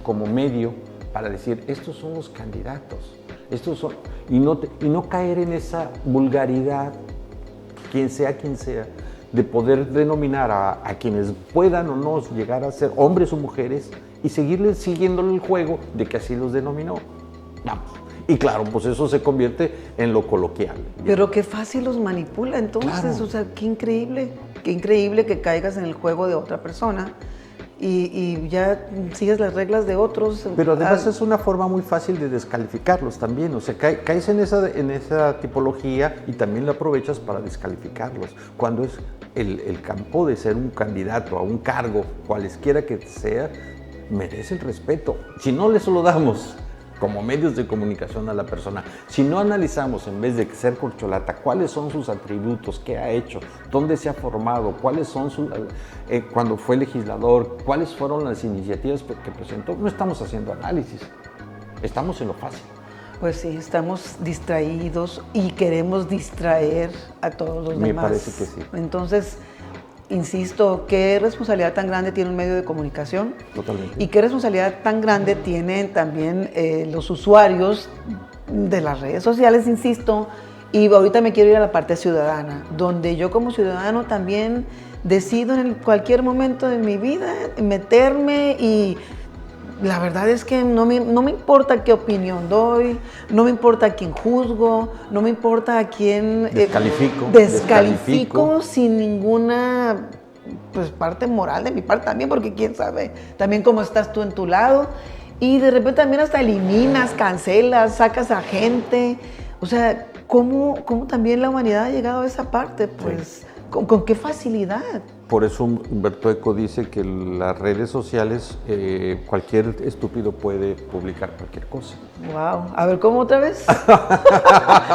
como medio para decir, estos son los candidatos. Estos son, y no caer en esa vulgaridad, quien sea, de poder denominar a quienes puedan o no llegar a ser hombres o mujeres y siguiéndole el juego de que así los denominó. Vamos. Y claro, pues eso se convierte en lo coloquial. Pero qué fácil los manipula entonces, claro. O sea, qué increíble que caigas en el juego de otra persona. Y ya sigues las reglas de otros. Pero además es una forma muy fácil de descalificarlos también, o sea, caes en esa tipología y también la aprovechas para descalificarlos, cuando es el campo de ser un candidato a un cargo, cualesquiera que sea, merece el respeto. Si no le lo damos como medios de comunicación a la persona, si no analizamos en vez de ser corcholata cuáles son sus atributos, qué ha hecho, dónde se ha formado, cuáles son cuando fue legislador, cuáles fueron las iniciativas que presentó, no estamos haciendo análisis, estamos en lo fácil. Pues sí, estamos distraídos y queremos distraer a todos los demás. Me parece que sí. Entonces, insisto, qué responsabilidad tan grande tiene un medio de comunicación. Totalmente. Y qué responsabilidad tan grande tienen también los usuarios de las redes sociales, insisto. Y ahorita me quiero ir a la parte ciudadana, donde yo como ciudadano también decido en cualquier momento de mi vida meterme, y la verdad es que no me importa qué opinión doy, no me importa a quién juzgo, no me importa a quién descalifico sin ninguna parte moral de mi parte también, porque quién sabe también cómo estás tú en tu lado, y de repente también hasta eliminas, cancelas, sacas a gente. O sea, ¿cómo también la humanidad ha llegado a esa parte? Pues, sí. ¿Con qué facilidad? Por eso Humberto Eco dice que en las redes sociales cualquier estúpido puede publicar cualquier cosa. Wow. A ver, ¿cómo otra vez?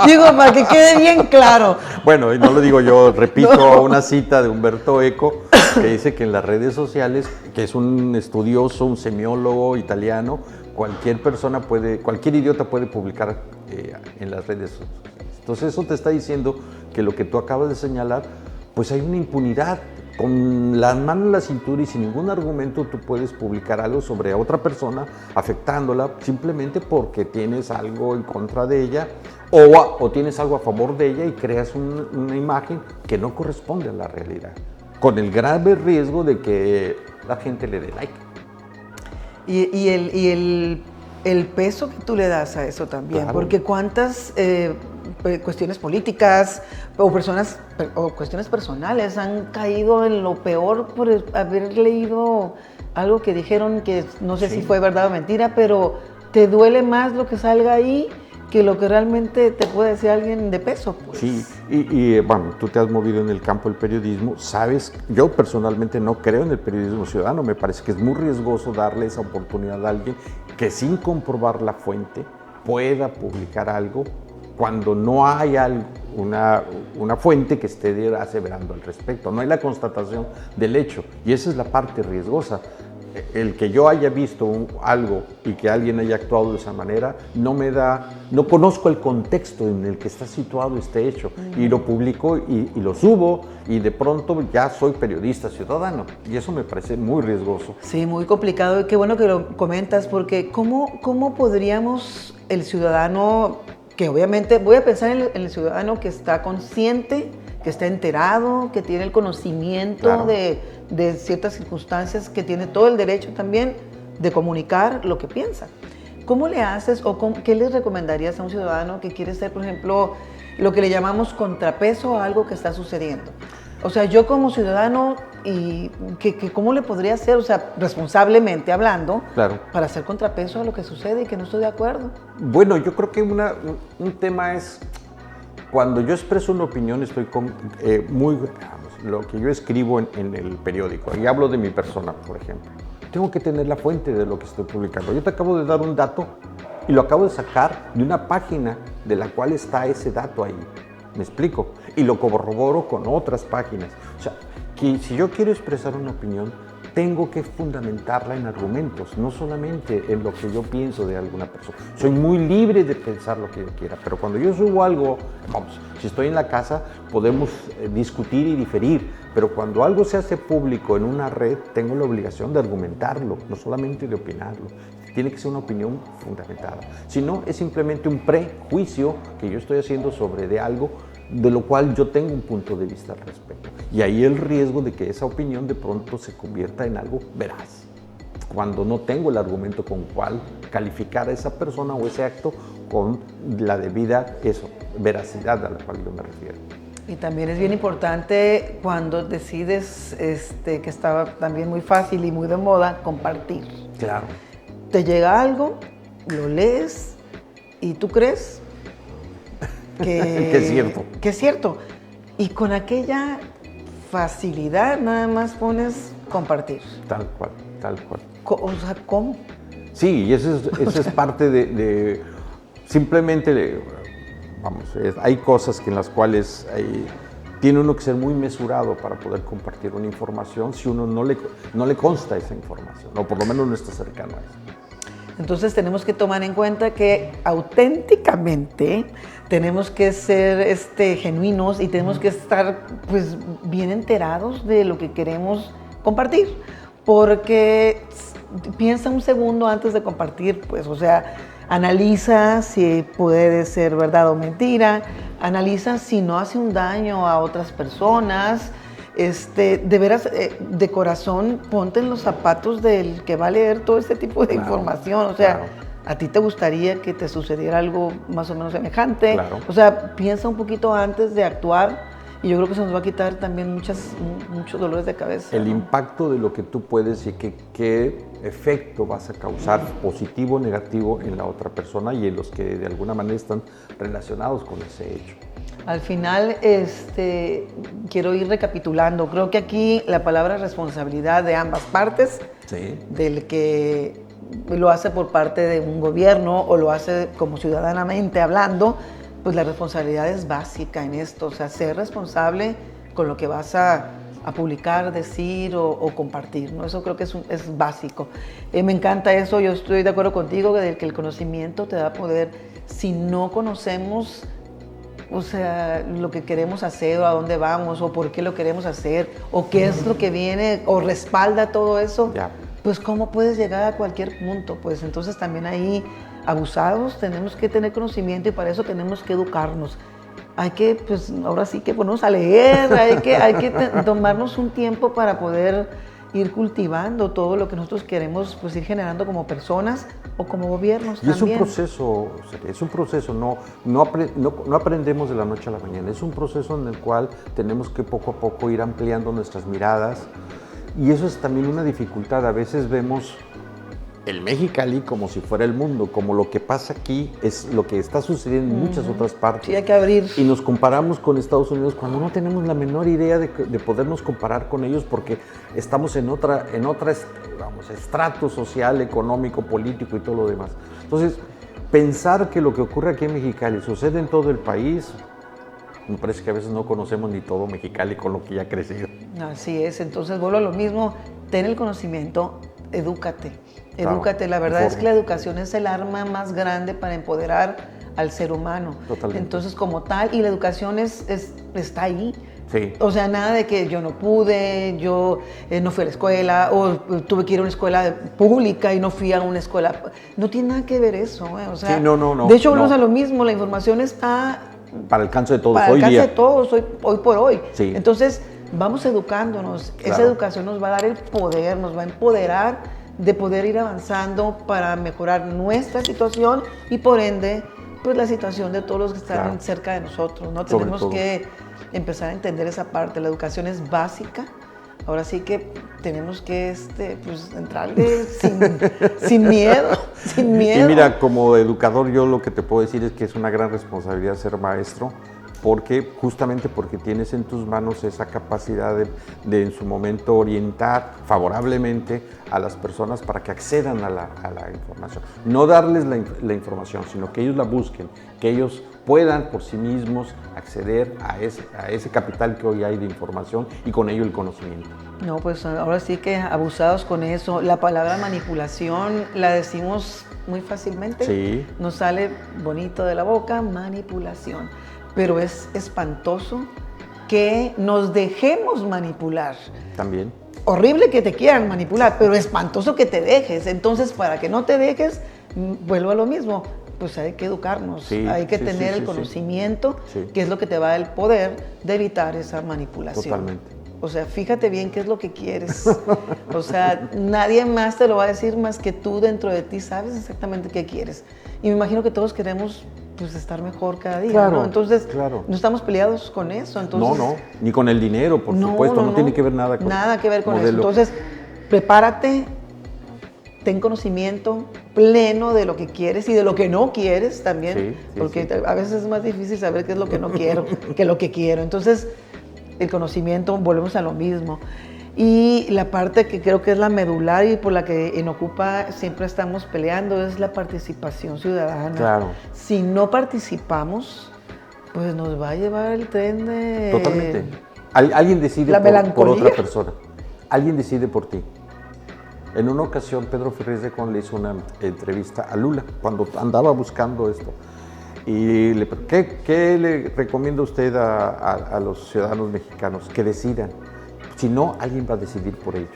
Digo, para que quede bien claro. Bueno, y no lo digo yo, repito una cita de Humberto Eco, que dice que en las redes sociales, que es un estudioso, un semiólogo italiano, cualquier idiota puede publicar en las redes sociales. Entonces eso te está diciendo que lo que tú acabas de señalar, pues hay una impunidad. Con las manos en la cintura y sin ningún argumento tú puedes publicar algo sobre otra persona, afectándola simplemente porque tienes algo en contra de ella o tienes algo a favor de ella y creas una imagen que no corresponde a la realidad, con el grave riesgo de que la gente le dé like. Y el peso que tú le das a eso también, claro. Porque cuántas cuestiones políticas o cuestiones personales han caído en lo peor por haber leído algo que dijeron que no sé si fue verdad o mentira, pero te duele más lo que salga ahí que lo que realmente te puede decir alguien de peso. Pues. Sí, y bueno, tú te has movido en el campo del periodismo, sabes, yo personalmente no creo en el periodismo ciudadano, me parece que es muy riesgoso darle esa oportunidad a alguien que sin comprobar la fuente pueda publicar algo, cuando no hay una fuente que esté aseverando al respecto. No hay la constatación del hecho. Y esa es la parte riesgosa. El que yo haya visto algo y que alguien haya actuado de esa manera, no conozco el contexto en el que está situado este hecho, y lo publico y lo subo, y de pronto ya soy periodista ciudadano, y eso me parece muy riesgoso. Sí, muy complicado, y qué bueno que lo comentas, porque ¿cómo podríamos el ciudadano, que obviamente voy a pensar en el ciudadano que está consciente, que está enterado, que tiene el conocimiento, claro, de ciertas circunstancias, que tiene todo el derecho también de comunicar lo que piensa? ¿Cómo le haces o qué le recomendarías a un ciudadano que quiere ser, por ejemplo, lo que le llamamos contrapeso a algo que está sucediendo? O sea, yo como ciudadano, ¿cómo le podría hacer, o sea, responsablemente hablando, claro, para hacer contrapeso a lo que sucede y que no estoy de acuerdo? Bueno, yo creo que un tema es, cuando yo expreso una opinión, estoy lo que yo escribo en el periódico, y hablo de mi persona, por ejemplo, tengo que tener la fuente de lo que estoy publicando. Yo te acabo de dar un dato y lo acabo de sacar de una página de la cual está ese dato ahí. ¿Me explico? Y lo corroboro con otras páginas. O sea, que si yo quiero expresar una opinión, tengo que fundamentarla en argumentos, no solamente en lo que yo pienso de alguna persona. Soy muy libre de pensar lo que yo quiera, pero cuando yo subo algo, si estoy en la casa, podemos discutir y diferir, pero cuando algo se hace público en una red, tengo la obligación de argumentarlo, no solamente de opinarlo. Tiene que ser una opinión fundamentada. Si no, es simplemente un prejuicio que yo estoy haciendo sobre algo de lo cual yo tengo un punto de vista al respecto. Y ahí el riesgo de que esa opinión de pronto se convierta en algo veraz, cuando no tengo el argumento con cual calificar a esa persona o ese acto con la debida veracidad a la cual yo me refiero. Y también es bien importante cuando decides, que estaba también muy fácil y muy de moda, compartir. Claro. Te llega algo, lo lees y tú crees que es cierto. Que es cierto. Y con aquella facilidad nada más pones compartir. Tal cual, tal cual. O sea, ¿cómo? Sí, y eso es parte de simplemente, hay cosas en las cuales tiene uno que ser muy mesurado para poder compartir una información si uno no le consta esa información, o por lo menos no está cercano a eso. Entonces tenemos que tomar en cuenta que auténticamente tenemos que ser genuinos y tenemos que estar pues bien enterados de lo que queremos compartir, porque piensa un segundo antes de compartir, pues, o sea, analiza si puede ser verdad o mentira, analiza si no hace un daño a otras personas. De veras, de corazón, ponte en los zapatos del que va a leer todo este tipo de información. O sea, ¿a ti te gustaría que te sucediera algo más o menos semejante? Claro. O sea, piensa un poquito antes de actuar, y yo creo que se nos va a quitar también muchos dolores de cabeza. El impacto de lo que tú puedes y qué efecto vas a causar, positivo o negativo, en la otra persona y en los que de alguna manera están relacionados con ese hecho. Al final, quiero ir recapitulando. Creo que aquí la palabra responsabilidad de ambas partes, sí, del que lo hace por parte de un gobierno o lo hace como ciudadanamente hablando, pues la responsabilidad es básica en esto. O sea, ser responsable con lo que vas a publicar, decir o compartir, ¿no? Eso creo que es básico. Me encanta eso, yo estoy de acuerdo contigo de que el conocimiento te da poder. Si no conocemos, o sea, lo que queremos hacer o a dónde vamos o por qué lo queremos hacer o qué es lo que viene o respalda todo eso, pues cómo puedes llegar a cualquier punto. Pues entonces también ahí, abusados, tenemos que tener conocimiento y para eso tenemos que educarnos. Hay que, pues ahora sí que ponernos a leer, hay que tomarnos un tiempo para poder ir cultivando todo lo que nosotros queremos, pues ir generando como personas o como gobiernos también. Y es un proceso, no aprendemos de la noche a la mañana, es un proceso en el cual tenemos que poco a poco ir ampliando nuestras miradas, y eso es también una dificultad. A veces vemos el Mexicali como si fuera el mundo, como lo que pasa aquí es lo que está sucediendo en muchas otras partes. Sí, hay que abrir. Y nos comparamos con Estados Unidos cuando no tenemos la menor idea de podernos comparar con ellos, porque estamos en otra estrato social, económico, político y todo lo demás. Entonces, pensar que lo que ocurre aquí en Mexicali sucede en todo el país, me parece que a veces no conocemos ni todo Mexicali con lo que ya ha crecido. Así es, entonces vuelvo a lo mismo, ten el conocimiento, edúcate, Claro, edúcate. La verdad es que informe. la educación es el arma más grande para empoderar al ser humano. Totalmente. Entonces, como tal, y la educación está ahí. Sí. O sea, nada de que yo no pude, yo no fui a la escuela, o tuve que ir a una escuela pública y no fui a una escuela. No tiene nada que ver eso, O sea, Sí, no, de hecho, volvemos no. a lo mismo, la información está Para el alcance de todos para el hoy alcance día. de todos, hoy por hoy. Sí. Entonces, vamos educándonos. Esa Claro. educación nos va a dar el poder, nos va a empoderar de poder ir avanzando para mejorar nuestra situación y por ende, pues la situación de todos los que están Claro. cerca de nosotros, ¿no? Sobre Tenemos todo. que empezar a entender esa parte. La educación es básica. Ahora sí que tenemos que pues, entrarle sin miedo, sin miedo. Y mira, como educador yo lo que te puedo decir es que es una gran responsabilidad ser maestro, justamente porque tienes en tus manos esa capacidad de en su momento orientar favorablemente a las personas para que accedan a la información. No darles la información, sino que ellos la busquen, que ellos puedan por sí mismos acceder a ese capital que hoy hay de información y con ello el conocimiento. No, pues ahora sí que abusados con eso. La palabra manipulación la decimos muy fácilmente. Sí. Nos sale bonito de la boca, manipulación. Pero es espantoso que nos dejemos manipular. También. Horrible que te quieran manipular, pero espantoso que te dejes. Entonces, para que no te dejes, vuelvo a lo mismo. Pues hay que educarnos, Sí, hay que sí, tener sí, el sí, conocimiento, sí. que es lo que te va a dar el poder de evitar esa manipulación. Totalmente. O sea, fíjate bien qué es lo que quieres. O sea, nadie más te lo va a decir más que tú dentro de ti sabes exactamente qué quieres. Y me imagino que todos queremos pues, estar mejor cada día, Claro, ¿no? Entonces, claro. no estamos peleados con eso. Entonces, No, ni con el dinero, por supuesto, no tiene que ver nada con nada que ver con eso. modelo. Entonces, prepárate, ten conocimiento pleno de lo que quieres y de lo que no quieres también, Sí, sí, porque sí. a veces es más difícil saber qué es lo que no quiero que lo que quiero. Entonces, el conocimiento, volvemos a lo mismo. Y la parte que creo que es la medular y por la que en Ocupa siempre estamos peleando es la participación ciudadana. Claro. Si no participamos, pues nos va a llevar el tren de... Totalmente. Alguien decide La por melancolía. otra persona. Alguien decide por ti. En una ocasión, Pedro Ferriz de Con le hizo una entrevista a Lula cuando andaba buscando esto. Y le preguntó, ¿qué le recomienda usted a los ciudadanos mexicanos? Que decidan. Si no, alguien va a decidir por ellos.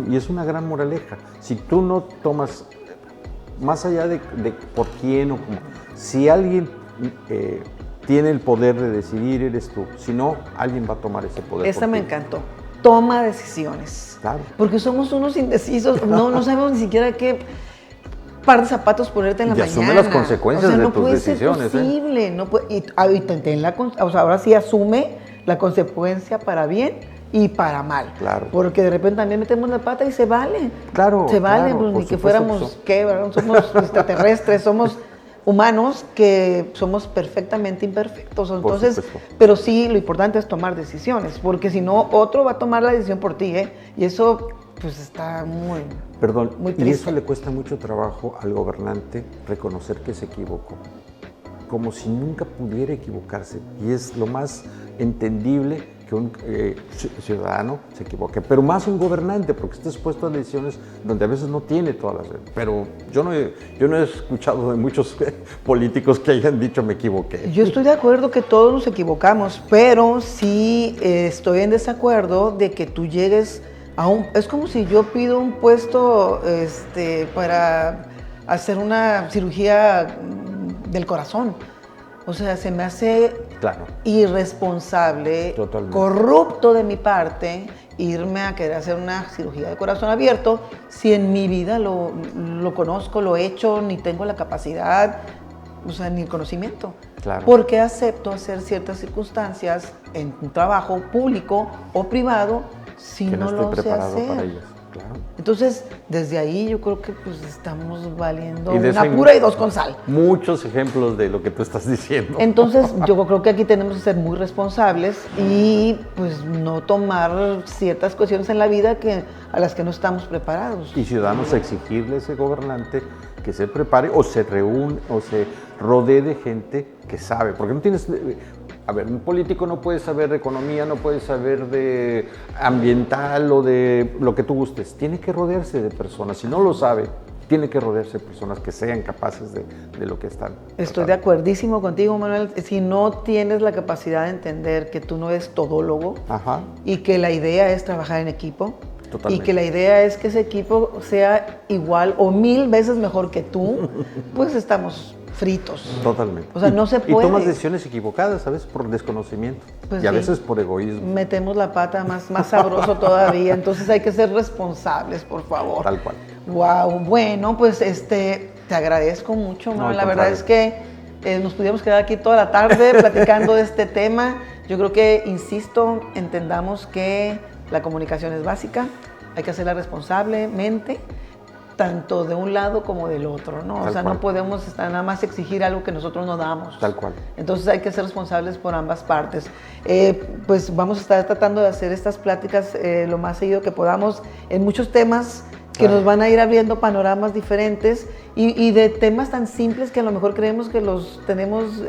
Y es una gran moraleja. Si tú no tomas, más allá de por quién o cómo, si alguien tiene el poder de decidir, eres tú. Si no, alguien va a tomar ese poder. Esta por me ti. encantó. Toma decisiones. Claro. Porque somos unos indecisos, no sabemos ni siquiera qué par de zapatos ponerte en la Y mañana. asume las consecuencias de no tus puede decisiones, ser posible. No puede, o sea, ahora sí asume la consecuencia para bien y para mal. Claro. Porque de repente también metemos la pata y se vale. Claro, Se vale, claro, pues, por ni que supuesto fuéramos, que sí. ¿qué? ¿Verdad? Somos extraterrestres, somos humanos que somos perfectamente imperfectos. Entonces, supuesto. pero sí, lo importante es tomar decisiones, porque si no, otro va a tomar la decisión por ti, ¿eh? Y eso, pues, está muy... Perdón, Muy y triste. eso le cuesta mucho trabajo al gobernante reconocer que se equivocó. Como si nunca pudiera equivocarse. Y es lo más entendible que un ciudadano se equivoque. Pero más un gobernante, porque está expuesto a decisiones donde a veces no tiene todas las... Pero yo no he escuchado de muchos políticos que hayan dicho me equivoqué. Yo estoy de acuerdo que todos nos equivocamos, pero sí estoy en desacuerdo de que tú llegues a un... Es como si yo pido un puesto para hacer una cirugía del corazón. O sea, se me hace Claro. irresponsable, Totalmente. corrupto de mi parte, irme a querer hacer una cirugía de corazón abierto si en mi vida lo conozco, lo he hecho, ni tengo la capacidad, o sea, ni el conocimiento. Claro. Porque acepto hacer ciertas circunstancias en un trabajo público o privado si Que no no estoy lo sé preparado hacer. para ellas. Claro. Entonces, desde ahí yo creo que pues estamos valiendo Y de eso una hay pura y dos con sal. Muchos ejemplos de lo que tú estás diciendo. Entonces, yo creo que aquí tenemos que ser muy responsables y pues no tomar ciertas cuestiones en la vida a las que no estamos preparados. Y ciudadanos exigirle a ese gobernante que se prepare o se reúne o se rodee de gente que sabe, porque no tienes... A ver, un político no puede saber de economía, no puede saber de ambiental o de lo que tú gustes. Tiene que rodearse de personas. Si no lo sabe, tiene que rodearse de personas que sean capaces de lo que están. Estoy de acuerdísimo contigo, Manuel. Si no tienes la capacidad de entender que tú no eres todólogo Ajá. y que la idea es trabajar en equipo, Totalmente. y que la idea es que ese equipo sea igual o 1000 veces mejor que tú, pues estamos fritos. Totalmente. O sea, no se puede. Y tomas decisiones equivocadas, ¿sabes? Por desconocimiento. Pues y a sí. veces por egoísmo. Metemos la pata más sabroso todavía, entonces hay que ser responsables, por favor. Tal cual. Wow, bueno, pues te agradezco mucho, No, al la verdad contrario. es que nos pudiéramos quedar aquí toda la tarde platicando de este tema. Yo creo que, insisto, entendamos que la comunicación es básica, hay que hacerla responsablemente, tanto de un lado como del otro, ¿no? Tal O sea, cual. no podemos nada más exigir algo que nosotros no damos. Tal cual. Entonces hay que ser responsables por ambas partes. Pues vamos a estar tratando de hacer estas pláticas lo más seguido que podamos en muchos temas que Claro. nos van a ir abriendo panoramas diferentes y de temas tan simples que a lo mejor creemos que los tenemos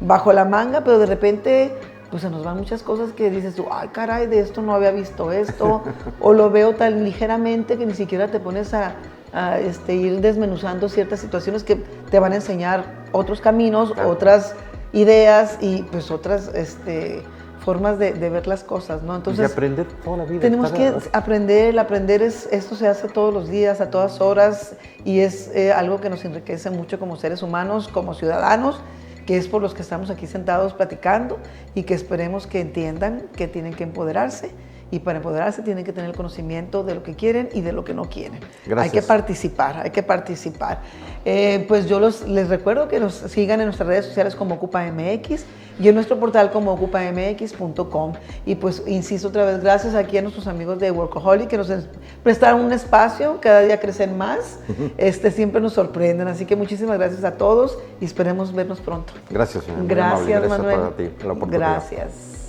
bajo la manga, pero de repente pues se nos van muchas cosas que dices tú, ay caray, de esto no había visto esto, o lo veo tan ligeramente que ni siquiera te pones a ir desmenuzando ciertas situaciones que te van a enseñar otros caminos, Claro. otras ideas y pues otras formas de ver las cosas, ¿no? Y Entonces, aprender toda la vida. tenemos que aprender, el aprender esto se hace todos los días, a todas horas, y es algo que nos enriquece mucho como seres humanos, como ciudadanos, que es por los que estamos aquí sentados platicando y que esperemos que entiendan que tienen que empoderarse y para empoderarse tienen que tener el conocimiento de lo que quieren y de lo que no quieren. Gracias. Hay que participar, hay que participar. Pues yo les recuerdo que nos sigan en nuestras redes sociales como OcupaMX y en nuestro portal como ocupamx.com. Y pues insisto otra vez, gracias aquí a nuestros amigos de Workaholic que nos prestaron un espacio, cada día crecen más, siempre nos sorprenden. Así que muchísimas gracias a todos y esperemos vernos pronto. Gracias, señor. Muy Gracias, amable. Gracias Manuel. para ti, la oportunidad. Gracias.